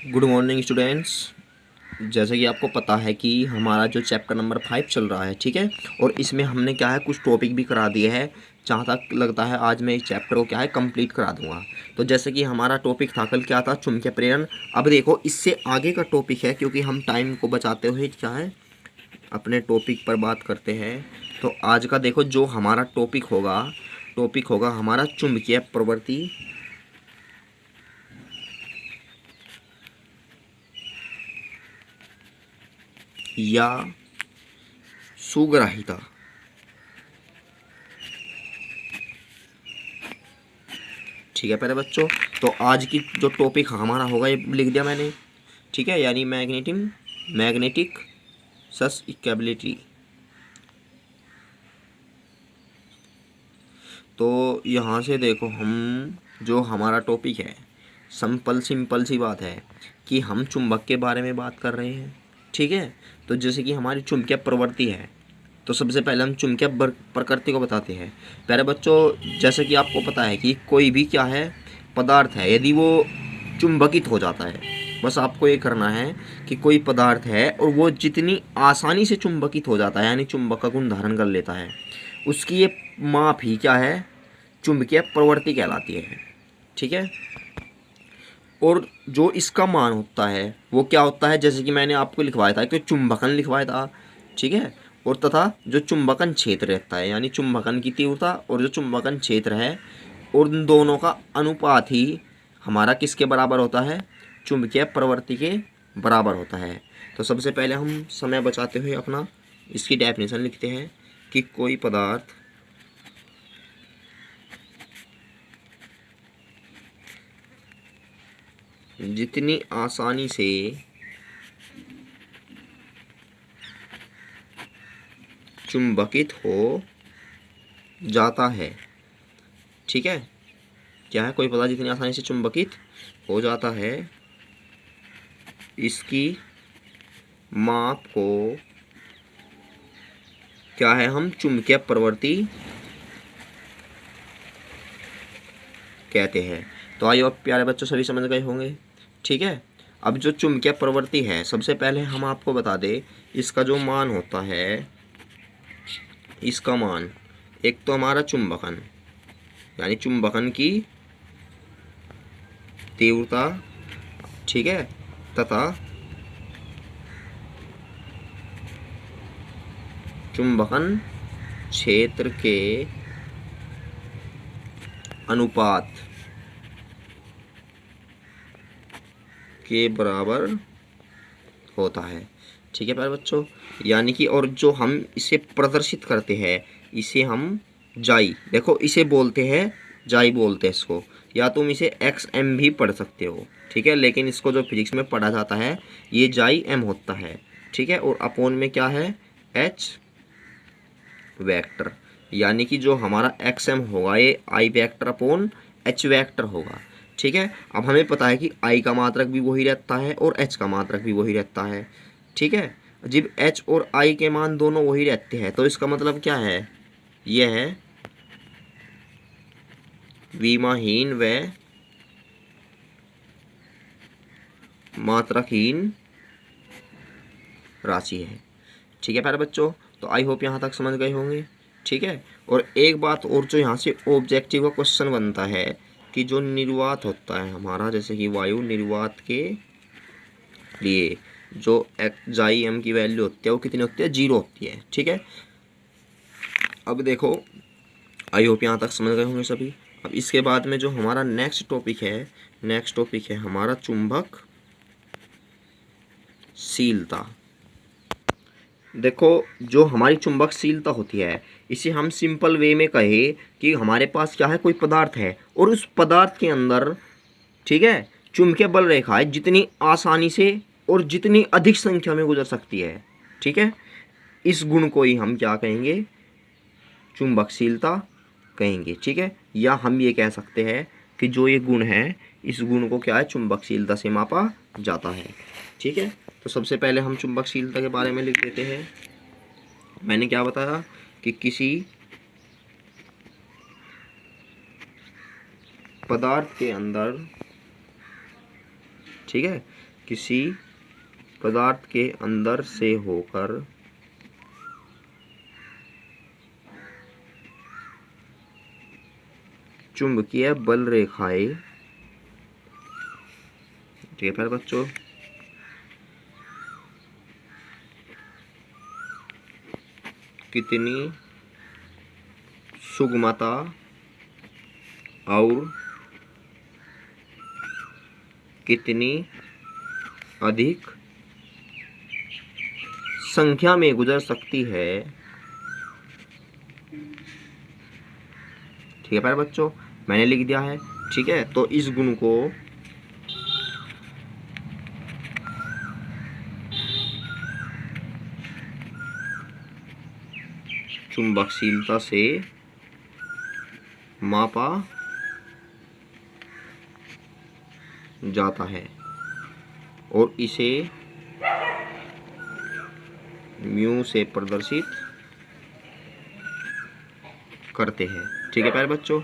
Good morning students. जैसे कि आपको पता है कि हमारा जो चैप्टर नंबर 5 चल रहा है, ठीक है। और इसमें हमने क्या है, कुछ टॉपिक भी करा दिए हैं। जहाँ तक लगता है आज मैं इस चैप्टर को क्या है कंप्लीट करा दूंगा। तो जैसे कि हमारा टॉपिक था कल क्या था, चुंबकीय प्रेरण। अब देखो इससे आगे का टॉपिक है, क्योंकि हम टाइम को बचाते हुए क्या है अपने टॉपिक पर बात करते हैं। तो आज का देखो जो हमारा टॉपिक होगा हमारा चुंबकीय प्रवृत्ति या सुग्राहिता। ठीक है प्यारे बच्चों, तो आज की जो टॉपिक हमारा होगा ये लिख दिया मैंने, ठीक है, यानी मैग्नेटिक सस्केबिलिटी। तो यहाँ से देखो हम जो हमारा टॉपिक है, सिंपल सी बात है कि हम चुंबक के बारे में बात कर रहे हैं, ठीक है। तो जैसे कि हमारी चुंबकीय प्रवृत्ति है, तो सबसे पहले हम चुंबकीय प्रकृति को बताते हैं। प्यारे बच्चों, जैसे कि आपको पता है कि कोई भी क्या है पदार्थ है, यदि वो चुंबकित हो जाता है, बस आपको ये करना है कि कोई पदार्थ है और वो जितनी आसानी से चुंबकित हो जाता है यानी चुंबक का गुण धारण कर लेता है, उसकी ये माप ही क्या है, चुंबकीय प्रवृत्ति कहलाती है, ठीक है। और जो इसका मान होता है वो क्या होता है, जैसे कि मैंने आपको लिखवाया था कि चुंबकन लिखवाया था, ठीक है। और तथा जो चुंबकन क्षेत्र रहता है यानी चुंबकन की तीव्रता और जो चुंबकन क्षेत्र है, और उन दोनों का अनुपात ही हमारा किसके बराबर होता है, चुंबकीय प्रवृत्ति के बराबर होता है। तो सबसे पहले हम समय बचाते हुए अपना इसकी डेफिनेशन लिखते हैं कि कोई पदार्थ जितनी आसानी से चुंबकित हो जाता है, ठीक है। क्या है, कोई पदार्थ जितनी आसानी से चुंबकित हो जाता है, इसकी माप को क्या है, हम चुंबकीय प्रवृत्ति कहते हैं। तो आइए अब प्यारे बच्चों सभी समझ गए होंगे, ठीक है। अब जो चुंबकीय प्रवृत्ति है, सबसे पहले हम आपको बता दें इसका जो मान होता है, इसका मान एक तो हमारा चुंबकन यानी चुंबकन की तीव्रता, ठीक है, तथा चुंबकन क्षेत्र के अनुपात के बराबर होता है, ठीक है प्यारे बच्चों। यानी कि और जो हम इसे प्रदर्शित करते हैं, इसे हम जाई, देखो इसे बोलते हैं जाई बोलते हैं इसको, या तुम इसे एक्स एम भी पढ़ सकते हो, ठीक है। लेकिन इसको जो फिजिक्स में पढ़ा जाता है ये जाई एम होता है, ठीक है। और अपोन में क्या है, एच वेक्टर, यानी कि जो हमारा एक्स एम होगा ये आई वेक्टर अपोन एच वेक्टर होगा, ठीक है। अब हमें पता है कि आई का मात्रक भी वही रहता है और एच का मात्रक भी वही रहता है, ठीक है। जब एच और आई के मान दोनों वही रहते हैं तो इसका मतलब क्या है, यह है विमाहीन व मात्रकहीन राशि है, ठीक है प्यारे बच्चों। तो आई होप यहाँ तक समझ गए होंगे, ठीक है। और एक बात और जो यहाँ से ऑब्जेक्टिव का क्वेश्चन बनता है कि जो निर्वात होता है हमारा, जैसे कि वायु निर्वात के लिए जो एक्स एम की वैल्यू होती है वो कितनी होती है, 0 होती है, ठीक है। अब देखो आई होप यहाँ तक समझ गए होंगे सभी। अब इसके बाद में जो हमारा नेक्स्ट टॉपिक है हमारा चुंबक शीलता। देखो जो हमारी चुंबकशीलता होती है, इसे हम सिंपल वे में कहे कि हमारे पास क्या है, कोई पदार्थ है और उस पदार्थ के अंदर, ठीक है, चुंबकीय बल रेखाएं जितनी आसानी से और जितनी अधिक संख्या में गुजर सकती है, ठीक है, इस गुण को ही हम क्या कहेंगे, चुंबकशीलता कहेंगे, ठीक है। या हम ये कह सकते हैं कि जो ये गुण है इस गुण को क्या है, चुंबकशीलता से मापा जाता है, ठीक है। तो सबसे पहले हम चुंबकशीलता के बारे में लिख देते हैं। मैंने क्या बताया कि किसी पदार्थ के अंदर, ठीक है, किसी पदार्थ के अंदर से होकर चुंबकीय बल रेखाएं, ठीक है प्यारे बच्चों, कितनी सुगमता और कितनी अधिक संख्या में गुजर सकती है, ठीक है प्यारे बच्चों, मैंने लिख दिया है। ठीक है, तो इस गुण को चुंबकशीलता से मापा जाता है और इसे म्यू से प्रदर्शित करते हैं। ठीक है प्यारे बच्चों,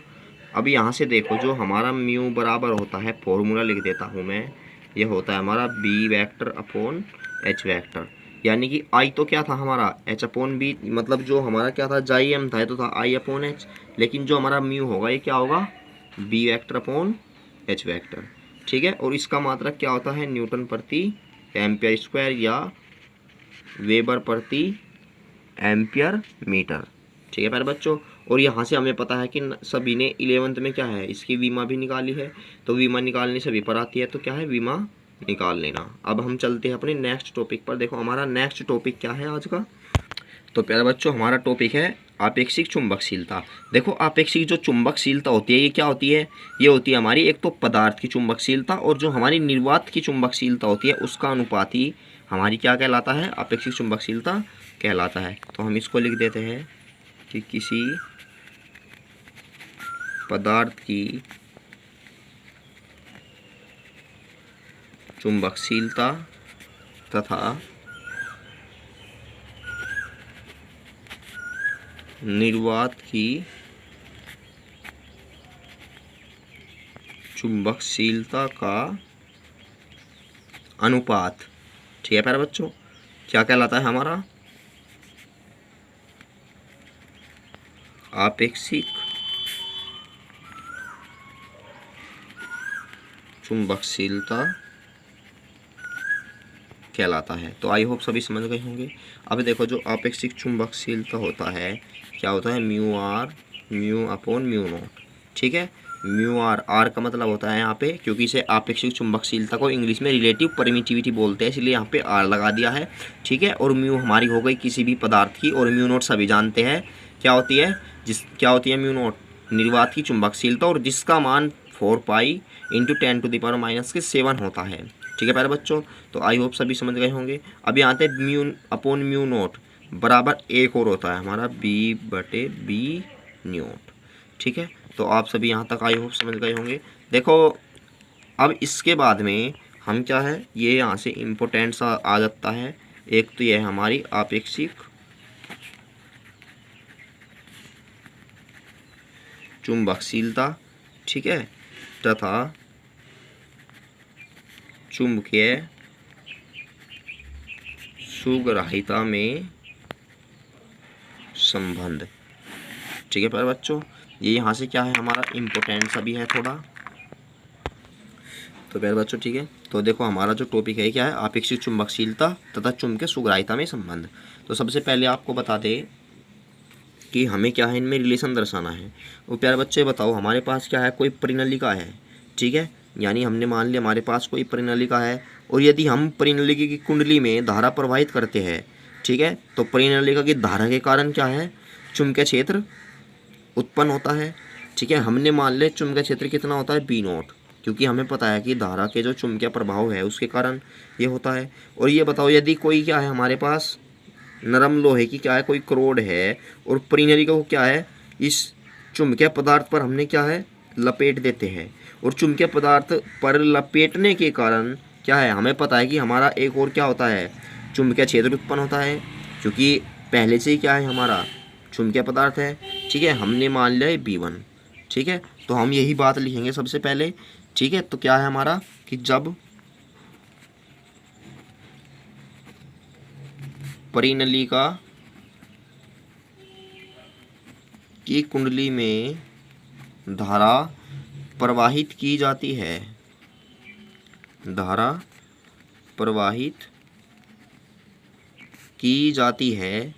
अब यहाँ से देखो जो हमारा म्यू बराबर होता है, फॉर्मूला लिख देता हूँ मैं, ये होता है हमारा B vector upon H vector, यानी कि आई तो क्या था हमारा एच अपॉन बी, मतलब जो हमारा क्या था जाई एम था, तो था आई अपॉन एच, लेकिन जो हमारा म्यू होगा ये क्या होगा B vector upon H vector. ठीक है, और इसका मात्रक क्या होता है न्यूटन प्रति एम्पियर स्क्वायर या वेबर प्रति एम्पियर मीटर। ठीक है प्यारे बच्चों, और यहाँ से हमें पता है कि सभी ने 11th में क्या है इसकी विमा भी निकाली है, तो विमा निकालनी सभी पर आती है, तो क्या है विमा निकाल लेना। अब हम चलते हैं अपने नेक्स्ट टॉपिक पर। देखो हमारा नेक्स्ट टॉपिक क्या है आज का, तो प्यारे बच्चों हमारा टॉपिक है आपेक्षिक चुंबकशीलता। देखो आपेक्षिक जो चुंबकशीलता होती है ये क्या होती है, ये होती है हमारी एक तो पदार्थ की चुंबकशीलता, और जो हमारी निर्वात की चुंबकशीलता होती है उसका अनुपात ही हमारी क्या कहलाता है आपेक्षिक चुंबकशीलता कहलाता है। तो हम इसको लिख देते हैं कि किसी पदार्थ की चुंबकशीलता तथा निर्वात की चुंबकशीलता का अनुपात, ठीक है प्यारे बच्चों, क्या कहलाता है हमारा आपेक्षिक चुंबकशीलता कहलाता है। तो आई होप सभी समझ गए होंगे। अब देखो जो आपेक्षिक चुंबकशीलता होता है क्या होता है mu r mu upon mu naught. ठीक है, म्यू आर, आर का मतलब होता है यहाँ पे, क्योंकि इसे आपेक्षिक चुंबकशीलता को इंग्लिश में रिलेटिव परमिटिविटी बोलते हैं, इसलिए यहाँ पे आर लगा दिया है। ठीक है, और म्यू हमारी हो गई किसी भी पदार्थ की, और म्यू नॉट सभी जानते हैं क्या होती है, क्या होती है म्यू नॉट निर्वात की चुंबकशीलता, और जिसका मान 4 पाई इंटू 10⁻⁻7 होता है। ठीक है प्यारे बच्चों, तो आई होप सभी समझ गए होंगे। अब यहाँ पे म्यू अपॉन म्यू नॉट बराबर एक और होता है हमारा बी बटे बी नॉट। ठीक है, तो आप सभी यहाँ तक आई होप समझ गए होंगे। देखो अब इसके बाद में हम क्या है ये यहाँ से इम्पोर्टेंट आ जाता है, एक तो ये है हमारी आपेक्षिक चुंबकशीलता, ठीक है, तथा चुंबकीय सुग्राहिता में संबंध। ठीक है प्यारे बच्चों, ये यहाँ से क्या है हमारा इम्पोर्टेंट सा भी है थोड़ा, तो प्यारे बच्चों ठीक है। तो देखो हमारा जो टॉपिक है क्या है आपेक्षिक चुंबकशीलता तथा चुंबकीय सुग्राहिता में संबंध। तो सबसे पहले आपको बता दें कि हमें क्या है इनमें रिलेशन दर्शाना है। वो प्यारे बच्चे बताओ हमारे पास क्या है कोई परिनलिका है, ठीक है, यानी हमने मान लिया हमारे पास कोई परिनलिका है, और यदि हम परिनलिका की कुंडली में धारा प्रवाहित करते हैं, ठीक है, तो परिनलिका की धारा के कारण क्या है चुंबकीय क्षेत्र उत्पन्न होता है। ठीक है, हमने मान लिया चुंबकीय क्षेत्र कितना होता है बी नॉट, क्योंकि हमें पता है कि धारा के जो चुंबकीय प्रभाव है उसके कारण ये होता है। और ये बताओ यदि कोई क्या है हमारे पास नरम लोहे की क्या है कोई क्रोड है, और परिनलिका को क्या है इस चुंबकीय पदार्थ पर हमने क्या है लपेट देते हैं, और चुंबकीय पदार्थ पर लपेटने के कारण क्या है हमें पता है कि हमारा एक और क्या होता है चुंबकीय क्षेत्र उत्पन्न होता है, क्योंकि पहले से ही क्या है हमारा चुंबकीय पदार्थ है। ठीक है, हमने मान लिया है B1। ठीक है, तो हम यही बात लिखेंगे सबसे पहले। ठीक है, तो क्या है हमारा कि जब परिनलिका की कुंडली में धारा प्रवाहित की जाती है, धारा प्रवाहित की जाती है,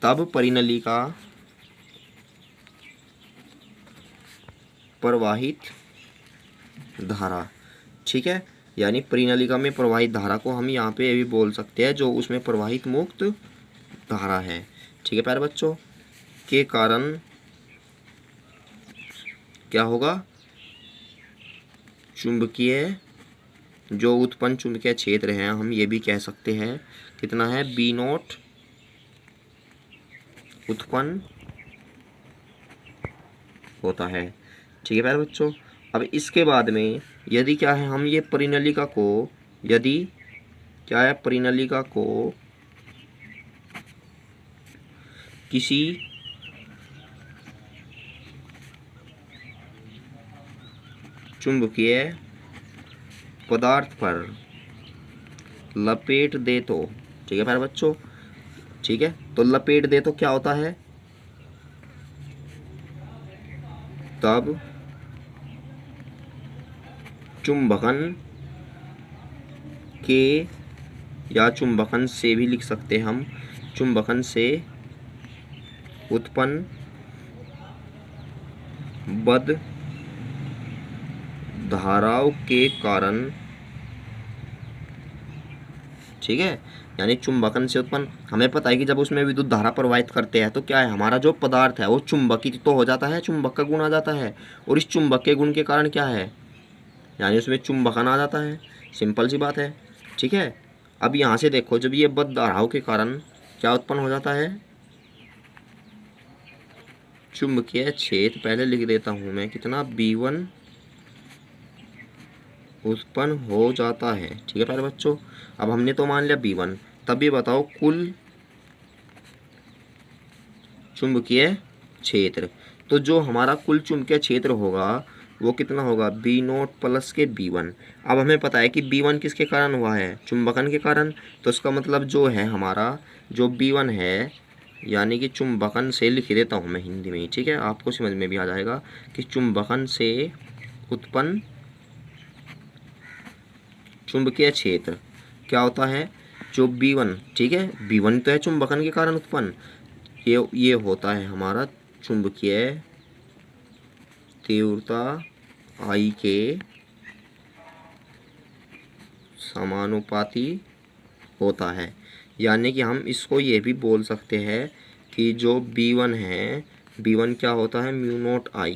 तब परिनलिका प्रवाहित धारा, ठीक है। यानी परिनलिका में प्रवाहित धारा को हम यहाँ पे भी बोल सकते हैं जो उसमें प्रवाहित मुक्त धारा है, ठीक है प्यारे बच्चों। के कारण क्या होगा, चुंबकीय जो उत्पन्न चुंबकीय क्षेत्र है, हम ये भी कह सकते हैं कितना है, बी नॉट उत्पन्न होता है, ठीक है प्यारे बच्चों। अब इसके बाद में यदि क्या है, हम ये परिनलिका को, यदि क्या है, परिनलिका को किसी चुंबकीय पदार्थ पर लपेट दे तो, ठीक है प्यारे बच्चों, ठीक है। तो लपेट दे तो क्या होता है, तब चुंबकन के, या चुंबकन से भी लिख सकते हैं हम, चुंबकन से उत्पन्न बद धाराओं के कारण, ठीक है। यानी चुंबकन से उत्पन्न, हमें पता है कि जब उसमें विद्युत धारा प्रवाहित करते हैं तो क्या है, हमारा जो पदार्थ है वो चुंबकित तो हो जाता है, चुंबक का गुण आ जाता है, और इस चुंबक के गुण के कारण क्या है, यानी उसमें चुंबकन आ जाता है, सिंपल सी बात है, ठीक है। अब यहाँ से देखो, जब ये बद धाराओं के कारण क्या उत्पन्न हो जाता है, चुंबकीय क्षेत्र, पहले लिख देता हूँ मैं कितना, B1 उत्पन्न हो जाता है, ठीक है प्यारे बच्चों। अब हमने तो मान लिया B1, तब ये बताओ कुल चुंबकीय क्षेत्र, तो जो हमारा कुल चुंबकीय क्षेत्र होगा वो कितना होगा, B नॉट प्लस के B1। अब हमें पता है कि B1 किसके कारण हुआ है, चुंबकन के कारण, तो इसका मतलब जो है हमारा जो B1 है, यानी कि चुंबकन से, लिख देता हूँ मैं हिंदी में ही, ठीक है, आपको समझ में भी आ जाएगा कि चुंबकन से उत्पन्न चुंबकीय क्षेत्र क्या होता है, जो B1, ठीक है, B1 तो है चुंबकन के कारण उत्पन्न, ये होता है हमारा चुंबकीय तीव्रता I के समानुपाती होता है। यानी कि हम इसको ये भी बोल सकते हैं कि जो B1 है, B1 क्या होता है, म्यू नॉट I,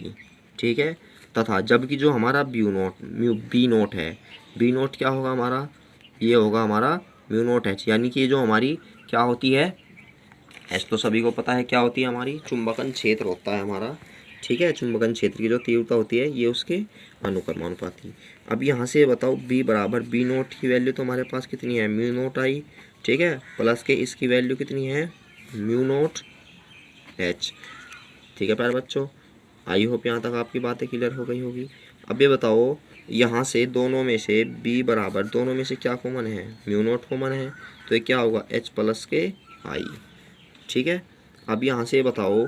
ठीक है, तथा जबकि जो हमारा B नॉट है, B नॉट क्या होगा हमारा, ये होगा हमारा म्यू नॉट H, यानी कि जो हमारी क्या होती है, H तो सभी को पता है क्या होती है, हमारी चुंबकन क्षेत्र होता है हमारा, ठीक है। चुंबकन क्षेत्र की जो तीव्रता होती है ये उसके अनुक्रमानुपाती। अब यहाँ से बताओ B बराबर B नॉट की वैल्यू तो हमारे पास कितनी है, म्यू नॉट I, ठीक है, प्लस के इसकी वैल्यू कितनी है, म्यू नॉट H, ठीक है प्यारे बच्चों। आई होप यहाँ तक आपकी बातें क्लियर हो गई होगी। अब ये बताओ, यहाँ से दोनों में से B बराबर, दोनों में से क्या कॉमन है, म्यू नॉट कॉमन है, तो ये क्या होगा, H प्लस के I, ठीक है। अब यहाँ से बताओ,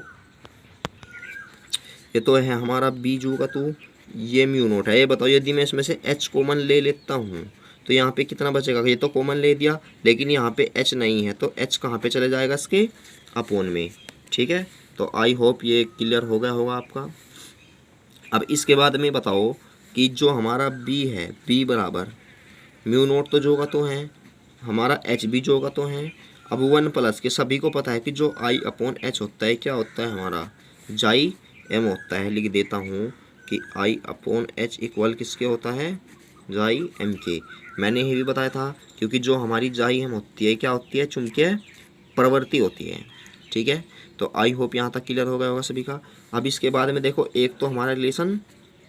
ये तो है हमारा B जू का टू, ये म्यू नॉट है, ये बताओ यदि मैं इसमें से H कॉमन ले लेता हूँ तो यहाँ पे कितना बचेगा, ये तो कॉमन ले दिया लेकिन यहाँ पे H नहीं है, तो H कहाँ पे चले जाएगा, इसके अपोन में, ठीक है। तो आई होप ये क्लियर हो गया होगा आपका। अब इसके बाद में बताओ कि जो हमारा B है, B बराबर म्यू नॉट तो जो का तो है, हमारा H भी जो का तो है। अब 1 प्लस के, सभी को पता है कि जो I अपॉन H होता है क्या होता है हमारा, जाई M होता है, लिख देता हूँ कि I अपॉन H इक्वल किसके होता है, जाई M के। मैंने ये भी बताया था क्योंकि जो हमारी जाई M होती है क्या होती है, चुंबकीय प्रवृत्ति होती है, ठीक है। तो आई होप यहाँ तक क्लियर हो गया होगा सभी का। अब इसके बाद में देखो, एक तो हमारा रिलेशन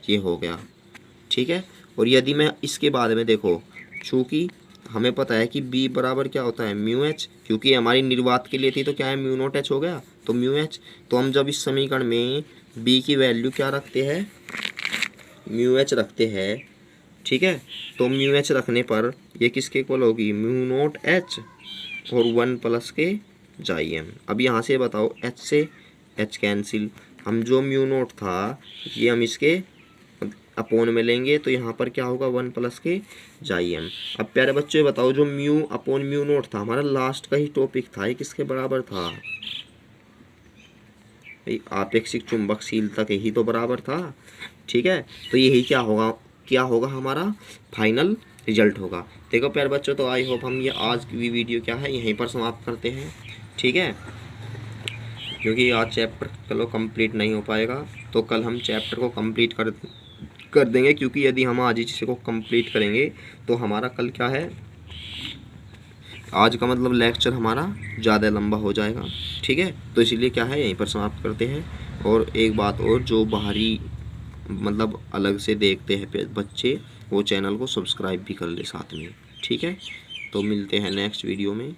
ये हो गया, ठीक है, और यदि मैं इसके बाद में देखो, चूँकि हमें पता है कि B बराबर क्या होता है, म्यू H, क्योंकि हमारी निर्वात के लिए थी तो क्या है, म्यू नॉट H हो गया, तो म्यू H। तो हम जब इस समीकरण में B की वैल्यू क्या रखते हैं, म्यू H रखते हैं, ठीक है। तो म्यू एच रखने पर ये किसके इक्वल होगी, म्यू नोट एच और 1 प्लस के जाई एम। अब यहाँ से बताओ एच से एच कैंसिल, हम जो म्यू नोट था ये हम इसके अपोन में लेंगे तो यहाँ पर क्या होगा 1 प्लस के जाई एम। अब प्यारे बच्चों बताओ जो म्यू अपोन म्यू नोट था हमारा लास्ट का ही टॉपिक था, ये किसके बराबर था, आपेक्षिक चुंबकशीलता के ही तो बराबर था। ठीक है, तो यही क्या होगा हमारा फाइनल रिजल्ट होगा। देखो प्यारे बच्चों, तो आई होप हम ये आज की वीडियो क्या है यहीं पर समाप्त करते हैं। ठीक है, क्योंकि आज चैप्टर चलो कंप्लीट नहीं हो पाएगा तो कल हम चैप्टर को कंप्लीट कर देंगे, क्योंकि यदि हम आज इसी को कंप्लीट करेंगे तो हमारा कल क्या है, आज का मतलब लेक्चर हमारा ज़्यादा लंबा हो जाएगा। ठीक है, तो इसीलिए क्या है यहीं पर समाप्त करते हैं। और एक बात और, जो बाहरी मतलब अलग से देखते हैं बच्चे वो चैनल को सब्सक्राइब भी कर ले साथ में। ठीक है, तो मिलते हैं नेक्स्ट वीडियो में।